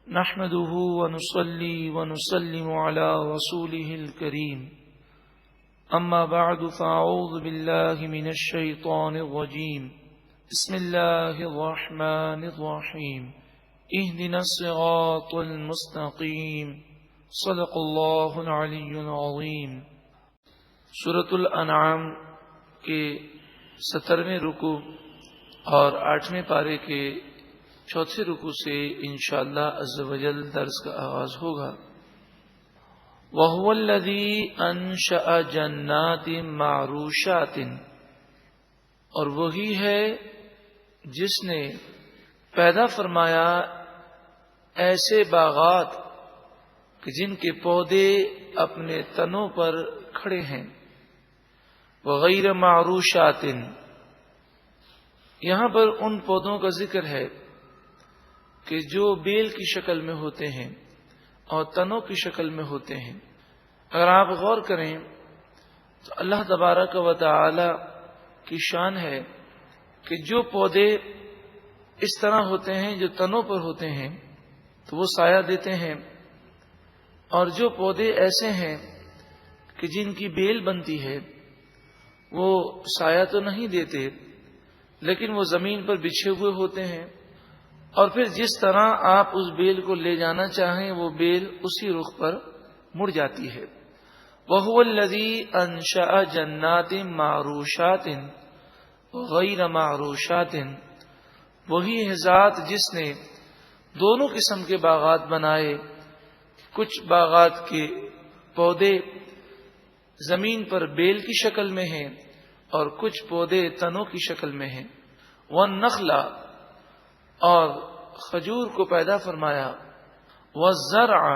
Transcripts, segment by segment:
نحمده ونصلي ونسلم على رسوله الكريم أما بعد فأعوذ بالله من الشيطان الرجيم بسم الله الرحمن الرحيم اهدنا الصراط المستقيم صدق الله العلي العظيم۔ سورة الانعام کے 17ویں رکوع اور 8ویں پارے کے چوتھے رکوع سے انشاءاللہ عز و جل درس کا آغاز ہوگا۔ وَهُوَ الَّذِي أَنشَأَ جَنَّاتٍ مَعْرُوشَاتٍ، اور وہی ہے جس نے پیدا فرمایا ایسے باغات کہ جن کے پودے اپنے تنوں پر کھڑے ہیں۔ وغیر معروشات، یہاں پر ان پودوں کا ذکر ہے کہ جو بیل کی شکل میں ہوتے ہیں اور تنوں کی شکل میں ہوتے ہیں۔ اگر آپ غور کریں تو اللہ تبارک و تعالی کی شان ہے کہ جو پودے اس طرح ہوتے ہیں جو تنوں پر ہوتے ہیں تو وہ سایہ دیتے ہیں، اور جو پودے ایسے ہیں کہ جن کی بیل بنتی ہے وہ سایہ تو نہیں دیتے لیکن وہ زمین پر بچھے ہوئے ہوتے ہیں، اور پھر جس طرح آپ اس بیل کو لے جانا چاہیں وہ بیل اسی رخ پر مڑ جاتی ہے۔ وَهُوَ الَّذِي أَنشَأَ جَنَّاتٍ مَعْرُوشَاتٍ غَيْرَ مَعْرُوشَاتٍ، وہی ہے ذات جس نے دونوں قسم کے باغات بنائے، کچھ باغات کے پودے زمین پر بیل کی شکل میں ہیں اور کچھ پودے تنوں کی شکل میں ہیں۔ وَالنَّخْلَ، اور کھجور کو پیدا فرمایا۔ وَالزَّرْعَ،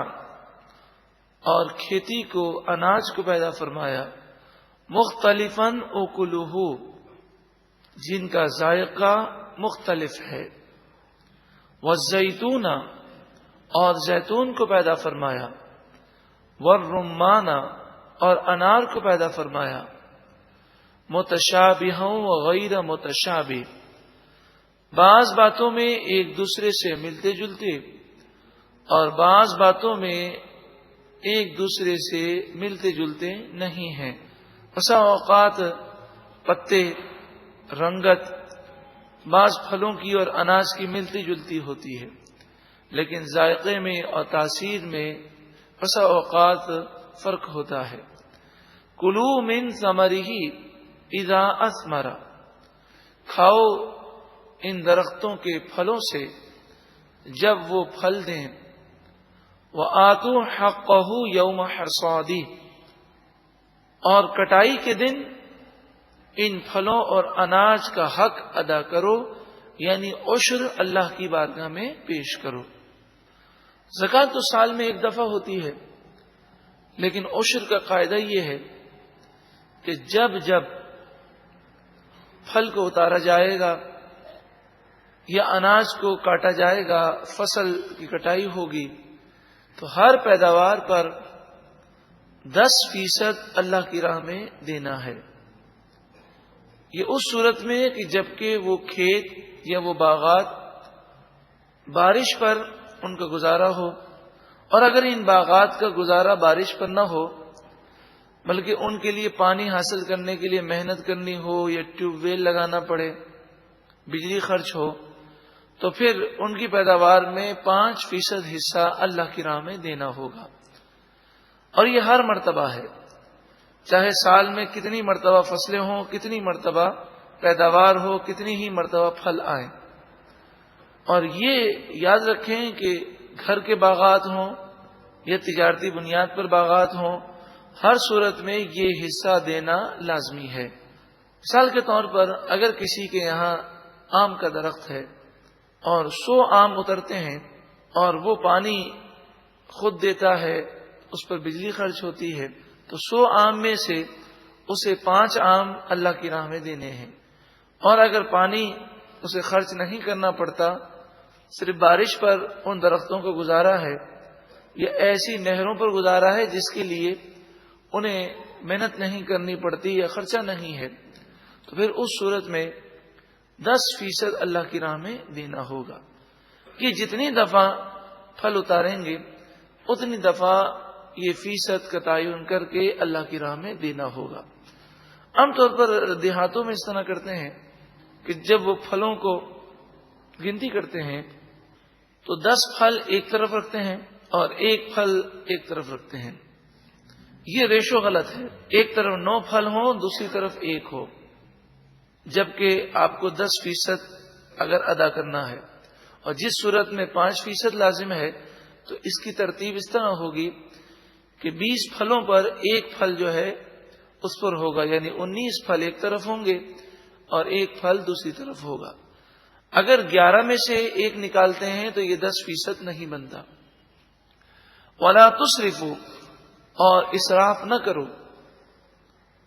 اور کھیتی کو اناج کو پیدا فرمایا۔ مُخْتَلِفًا أُكُلُهُ، جن کا ذائقہ مختلف ہے۔ وَالزَّيْتُونَ، اور زیتون کو پیدا فرمایا۔ وَالرُّمَّانَ، اور انار کو پیدا فرمایا۔ مُتَشَابِهًا وَغَيْرَ مُتَشَابِهٍ، بعض باتوں میں ایک دوسرے سے ملتے جلتے اور بعض باتوں میں ایک دوسرے سے ملتے جلتے نہیں ہیں۔ بسا اوقات پتے، رنگت بعض پھلوں کی اور اناج کی ملتی جلتی ہوتی ہے، لیکن ذائقے میں اور تاثیر میں بسا اوقات فرق ہوتا ہے۔ کلوا من ثمرہ اذا اثمر، کھاؤ ان درختوں کے پھلوں سے جب وہ پھل دیں۔ وَآتُوا حَقَّهُ يَوْمَ حَصَادِهِ، اور کٹائی کے دن ان پھلوں اور اناج کا حق ادا کرو، یعنی عشر اللہ کی بارگاہ میں پیش کرو۔ زکوٰۃ تو سال میں ایک دفعہ ہوتی ہے، لیکن عشر کا قاعدہ یہ ہے کہ جب جب پھل کو اتارا جائے گا یا اناج کو کاٹا جائے گا، فصل کی کٹائی ہوگی، تو ہر پیداوار پر 10% اللہ کی راہ میں دینا ہے۔ یہ اس صورت میں کہ جبکہ وہ کھیت یا وہ باغات بارش پر ان کا گزارا ہو، اور اگر ان باغات کا گزارا بارش پر نہ ہو بلکہ ان کے لیے پانی حاصل کرنے کے لیے محنت کرنی ہو یا ٹیوب ویل لگانا پڑے، بجلی خرچ ہو، تو پھر ان کی پیداوار میں 5% حصہ اللہ کی راہ میں دینا ہوگا۔ اور یہ ہر مرتبہ ہے، چاہے سال میں کتنی مرتبہ فصلیں ہوں، کتنی مرتبہ پیداوار ہو، کتنی ہی مرتبہ پھل آئیں۔ اور یہ یاد رکھیں کہ گھر کے باغات ہوں یا تجارتی بنیاد پر باغات ہوں، ہر صورت میں یہ حصہ دینا لازمی ہے۔ مثال کے طور پر اگر کسی کے یہاں آم کا درخت ہے اور 100 آم اترتے ہیں اور وہ پانی خود دیتا ہے، اس پر بجلی خرچ ہوتی ہے، تو 100 آم میں سے اسے 5 آم اللہ کی راہ میں دینے ہیں۔ اور اگر پانی اسے خرچ نہیں کرنا پڑتا، صرف بارش پر ان درختوں کو گزارا ہے یا ایسی نہروں پر گزارا ہے جس کے لیے انہیں محنت نہیں کرنی پڑتی یا خرچہ نہیں ہے، تو پھر اس صورت میں 10% اللہ کی راہ میں دینا ہوگا۔ کہ جتنی دفعہ پھل اتاریں گے اتنی دفعہ یہ فیصد کا تعین کر کے اللہ کی راہ میں دینا ہوگا۔ عام طور پر دیہاتوں میں اس طرح کرتے ہیں کہ جب وہ پھلوں کو گنتی کرتے ہیں تو 10 پھل ایک طرف رکھتے ہیں اور 1 پھل ایک طرف رکھتے ہیں۔ یہ ریشو غلط ہے، ایک طرف 9 پھل ہوں دوسری طرف 1 ہو، جبکہ آپ کو 10% اگر ادا کرنا ہے اور جس صورت میں 5% لازم ہے تو اس کی ترتیب اس طرح ہوگی کہ 20 پھلوں پر 1 پھل جو ہے اس پر ہوگا، یعنی 19 پھل ایک طرف ہوں گے اور 1 پھل دوسری طرف ہوگا۔ اگر 11 میں سے 1 نکالتے ہیں تو یہ 10% نہیں بنتا۔ وَلَا تُسْرِفُوا، اور اسراف نہ کرو،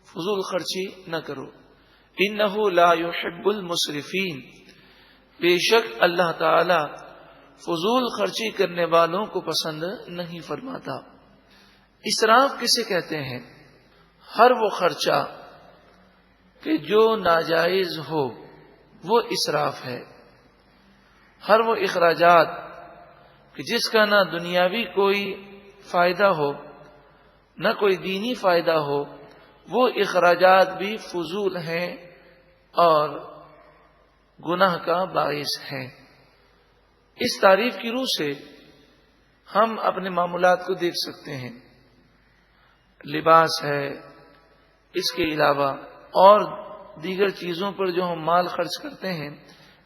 فضول خرچی نہ کرو۔ إِنَّهُ لَا يُحِبُّ الْمُسْرِفِينَ، بے شک اللہ تعالی فضول خرچی کرنے والوں کو پسند نہیں فرماتا۔ اسراف کسے کہتے ہیں؟ ہر وہ خرچہ کہ جو ناجائز ہو وہ اسراف ہے۔ ہر وہ اخراجات کہ جس کا نہ دنیاوی کوئی فائدہ ہو نہ کوئی دینی فائدہ ہو، وہ اخراجات بھی فضول ہیں اور گناہ کا باعث ہیں۔ اس تعریف کی روح سے ہم اپنے معاملات کو دیکھ سکتے ہیں۔ لباس ہے، اس کے علاوہ اور دیگر چیزوں پر جو ہم مال خرچ کرتے ہیں،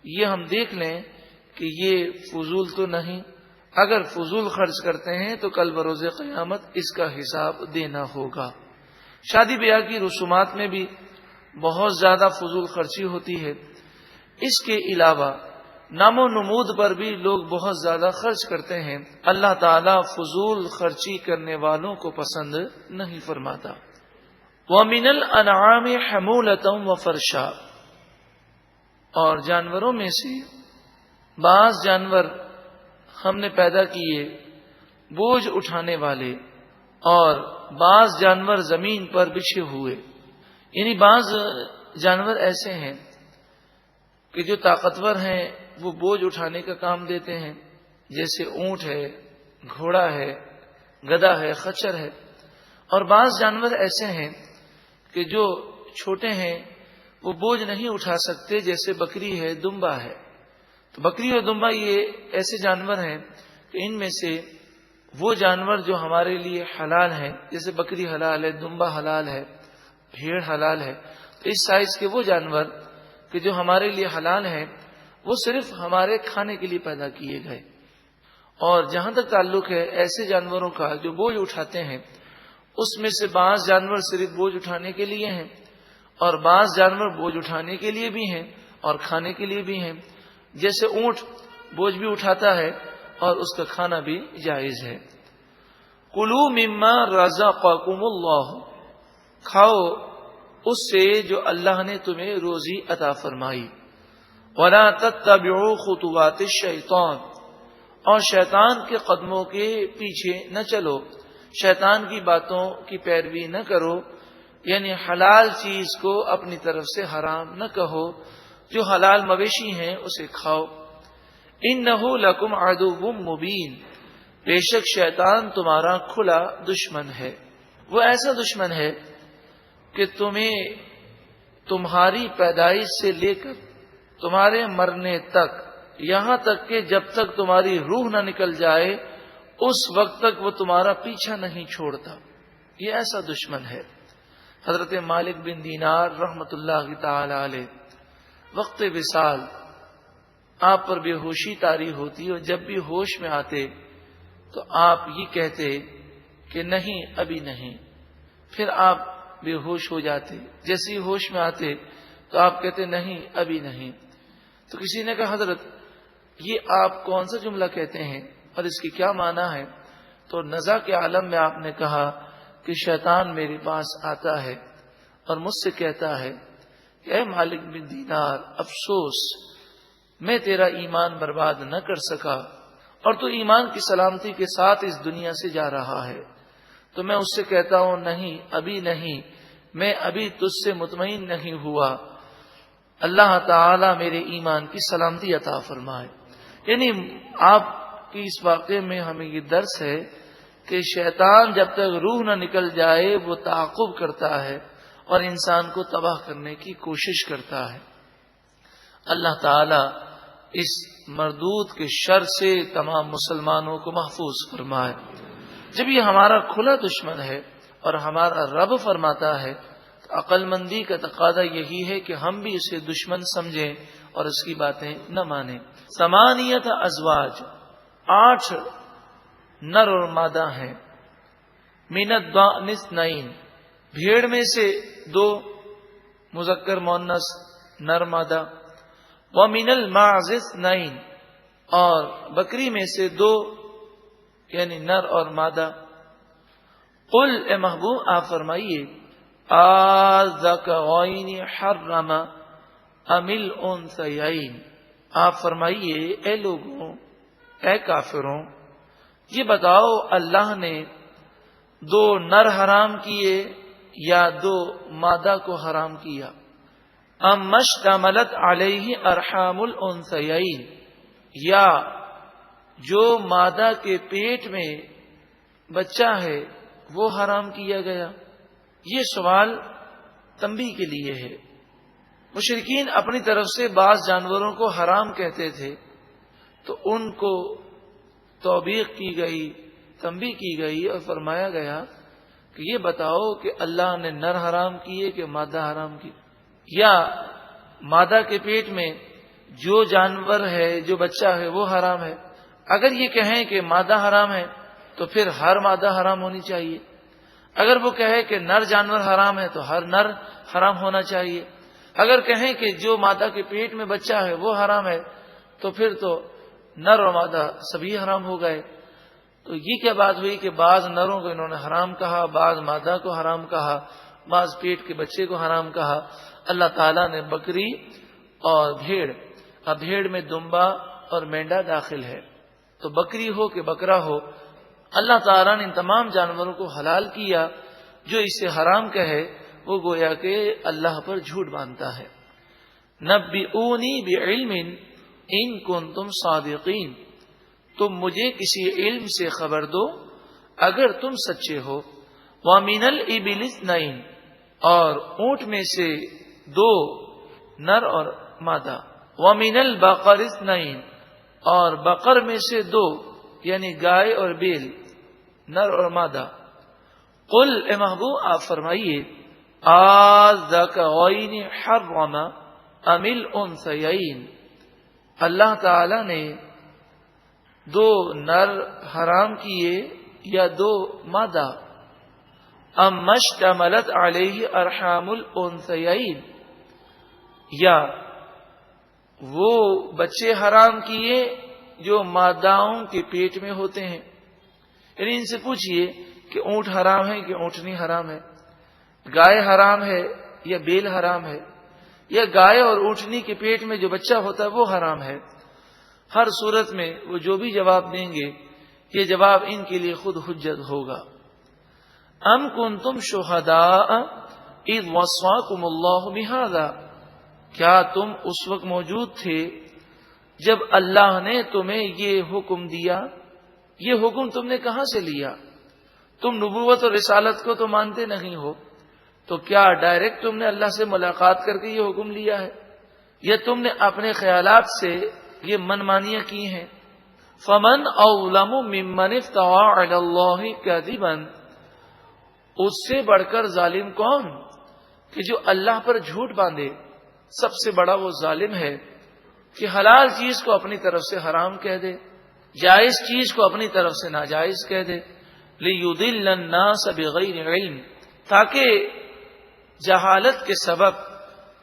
یہ ہم دیکھ لیں کہ یہ فضول تو نہیں۔ اگر فضول خرچ کرتے ہیں تو کل بروز قیامت اس کا حساب دینا ہوگا۔ شادی بیاہ کی رسومات میں بھی بہت زیادہ فضول خرچی ہوتی ہے۔ اس کے علاوہ نام و نمود پر بھی لوگ بہت زیادہ خرچ کرتے ہیں۔ اللہ تعالیٰ فضول خرچی کرنے والوں کو پسند نہیں فرماتا۔ وَمِنَ الْأَنْعَامِ حَمُولَةً وَفَرْشًا، اور جانوروں میں سے بعض جانور ہم نے پیدا کیے بوجھ اٹھانے والے، اور بعض جانور زمین پر بچھے ہوئے، یعنی بعض جانور ایسے ہیں کہ جو طاقتور ہیں وہ بوجھ اٹھانے کا کام دیتے ہیں، جیسے اونٹ ہے، گھوڑا ہے، گدھا ہے، خچر ہے۔ اور بعض جانور ایسے ہیں کہ جو چھوٹے ہیں وہ بوجھ نہیں اٹھا سکتے، جیسے بکری ہے، دمبا ہے۔ تو بکری اور دمبا یہ ایسے جانور ہیں کہ ان میں سے وہ جانور جو ہمارے لیے حلال ہیں، جیسے بکری حلال ہے، دمبا حلال ہے، بھیڑ حلال ہے، تو اس سائز کے وہ جانور کہ جو ہمارے لیے حلال ہیں وہ صرف ہمارے کھانے کے لیے پیدا کیے گئے۔ اور جہاں تک تعلق ہے ایسے جانوروں کا جو بوجھ اٹھاتے ہیں، اس میں سے بعض جانور صرف بوجھ اٹھانے کے لیے ہیں اور بعض جانور بوجھ اٹھانے کے لیے بھی ہیں اور کھانے کے لیے بھی ہیں۔ جیسے اونٹ بوجھ بھی اٹھاتا ہے اور اس کا کھانا بھی جائز ہے۔ کلوا مما رزقکم اللہ، کھاؤ اس سے جو اللہ نے تمہیں روزی عطا فرمائی۔ ولا تتبعوا خطوات الشیطان، اور شیطان کے قدموں کے پیچھے نہ چلو، شیطان کی باتوں کی پیروی نہ کرو، یعنی حلال چیز کو اپنی طرف سے حرام نہ کہو، جو حلال مویشی ہیں اسے کھاؤ۔ انہ لکم عدو مبین، بے شک شیطان تمہارا کھلا دشمن ہے۔ وہ ایسا دشمن ہے کہ تمہیں تمہاری پیدائش سے لے کر تمہارے مرنے تک، یہاں تک کہ جب تک تمہاری روح نہ نکل جائے اس وقت تک وہ تمہارا پیچھا نہیں چھوڑتا۔ یہ ایسا دشمن ہے۔ حضرت مالک بن دینار رحمت اللہ تعالی علیہ وقت وصال آپ پر بے ہوشی طاری ہوتی، اور جب بھی ہوش میں آتے تو آپ یہ کہتے کہ نہیں ابھی نہیں، پھر آپ بے ہوش ہو جاتے۔ جیسے ہی ہوش میں آتے تو آپ کہتے نہیں ابھی نہیں۔ تو کسی نے کہا حضرت یہ آپ کون سا جملہ کہتے ہیں اور اس کی کیا معنی ہے؟ تو نزا کے عالم میں آپ نے کہا کہ شیطان میرے پاس آتا ہے اور مجھ سے کہتا ہے کہ اے مالک بن دینار، افسوس میں تیرا ایمان برباد نہ کر سکا اور تو ایمان کی سلامتی کے ساتھ اس دنیا سے جا رہا ہے۔ تو میں اس سے کہتا ہوں نہیں ابھی نہیں، میں ابھی تجھ سے مطمئن نہیں ہوا، اللہ تعالی میرے ایمان کی سلامتی عطا فرمائے۔ یعنی آپ کہ اس واقعے میں ہمیں یہ درس ہے کہ شیطان جب تک روح نہ نکل جائے وہ تعاقب کرتا ہے اور انسان کو تباہ کرنے کی کوشش کرتا ہے۔ اللہ تعالی اس مردود کے شر سے تمام مسلمانوں کو محفوظ فرمائے۔ جب یہ ہمارا کھلا دشمن ہے اور ہمارا رب فرماتا ہے تو عقل مندی کا تقاضا یہی ہے کہ ہم بھی اسے دشمن سمجھیں اور اس کی باتیں نہ مانیں۔ 8 ازواج، 8 نر اور مادہ ہیں۔ من الضأن 2، بھیڑ میں سے 2 مذکر مؤنث نر مادہ، ومن الماعز 2، اور بکری میں سے 2 یعنی نر اور مادہ۔ قل اے محبوب آپ فرمائیے آذکرین حرم ام الانثیین، آپ فرمائیے اے لوگوں، اے کافروں، یہ بتاؤ اللہ نے 2 نر حرام کیے یا 2 مادہ کو حرام کیا؟ ام مشتملت علیہ ارحام الانثیین، یا جو مادہ کے پیٹ میں بچہ ہے وہ حرام کیا گیا؟ یہ سوال تنبیہ کے لیے ہے۔ مشرکین اپنی طرف سے بعض جانوروں کو حرام کہتے تھے تو ان کو توبیخ کی گئی، تنبیہ کی گئی اور فرمایا گیا کہ یہ بتاؤ کہ اللہ نے نر حرام کیے کہ مادہ حرام کی، یا مادہ کے پیٹ میں جو جانور ہے جو بچہ ہے وہ حرام ہے؟ اگر یہ کہیں کہ مادہ حرام ہے تو پھر ہر مادہ حرام ہونی چاہیے، اگر وہ کہے کہ نر جانور حرام ہے تو ہر نر حرام ہونا چاہیے، اگر کہیں کہ جو مادہ کے پیٹ میں بچہ ہے وہ حرام ہے تو پھر تو نر اور مادہ سبھی حرام ہو گئے۔ تو یہ کیا بات ہوئی کہ بعض نروں کو انہوں نے حرام کہا، بعض مادہ کو حرام کہا، بعض پیٹ کے بچے کو حرام کہا؟ اللہ تعالیٰ نے بکری اور بھیڑ، اب بھیڑ میں دمبا اور مینڈا داخل ہے، تو بکری ہو کہ بکرا ہو، اللہ تعالیٰ نے ان تمام جانوروں کو حلال کیا۔ جو اسے حرام کہے وہ گویا کہ اللہ پر جھوٹ باندھتا ہے۔ نبئونی بعلم ان کنتم صادقین، تم مجھے کسی علم سے خبر دو اگر تم سچے ہو۔ ومن الابل 2، اور اونٹ میں سے 2 نر اور مادہ۔ ومن البقر 2، اور بقر میں سے 2 یعنی گائے اور بیل، نر اور مادہ۔ قل اے محبوب آپ فرمائیے آذکرین حرم ام الانثیین، اللہ تعالی نے 2 نر حرام کیے یا 2 مادہ؟ ام مشتملت علیہ ارحام الانثیین، یا وہ بچے حرام کیے جو ماداؤں کے پیٹ میں ہوتے ہیں؟ یعنی ان سے پوچھئے کہ اونٹ حرام ہے کہ اونٹنی حرام ہے، گائے حرام ہے یا بیل حرام ہے، یا گائے اور اونٹنی کے پیٹ میں جو بچہ ہوتا ہے وہ حرام ہے؟ ہر صورت میں وہ جو بھی جواب دیں گے یہ جواب ان کے لیے خود حجت ہوگا۔ ام کنتم شہداء اذ وصاکم اللہ بہذا، کیا تم اس وقت موجود تھے جب اللہ نے تمہیں یہ حکم دیا؟ یہ حکم تم نے کہاں سے لیا؟ تم نبوت اور رسالت کو تو مانتے نہیں ہو، تو کیا ڈائریکٹ تم نے اللہ سے ملاقات کر کے یہ حکم لیا ہے، یا تم نے اپنے خیالات سے یہ منمانیاں کی ہیں؟ فمن اظلم ممن افترى علی اللہ کذبا، اس سے بڑھ کر ظالم کون کہ جو اللہ پر جھوٹ باندھے؟ سب سے بڑا وہ ظالم ہے کہ حلال چیز کو اپنی طرف سے حرام کہہ دے، جائز چیز کو اپنی طرف سے ناجائز کہہ دے۔ لِيُضِلَّ النَّاسَ بِغَيْرِ عِلْمٍ، تاکہ جہالت کے سبب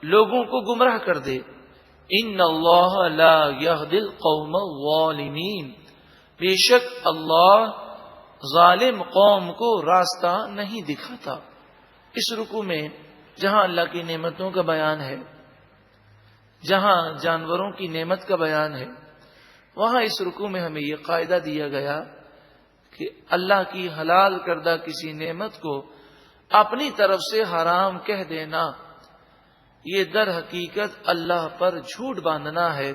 لوگوں کو گمراہ کر دے۔ ان اللہ لا یہدی القوم الظالمین، بے شک اللہ ظالم قوم کو راستہ نہیں دکھاتا۔ اس رکوع میں جہاں اللہ کی نعمتوں کا بیان ہے، جہاں جانوروں کی نعمت کا بیان ہے، وہاں اس رکوع میں ہمیں یہ قاعدہ دیا گیا کہ اللہ کی حلال کردہ کسی نعمت کو اپنی طرف سے حرام کہہ دینا یہ در حقیقت اللہ پر جھوٹ باندھنا ہے۔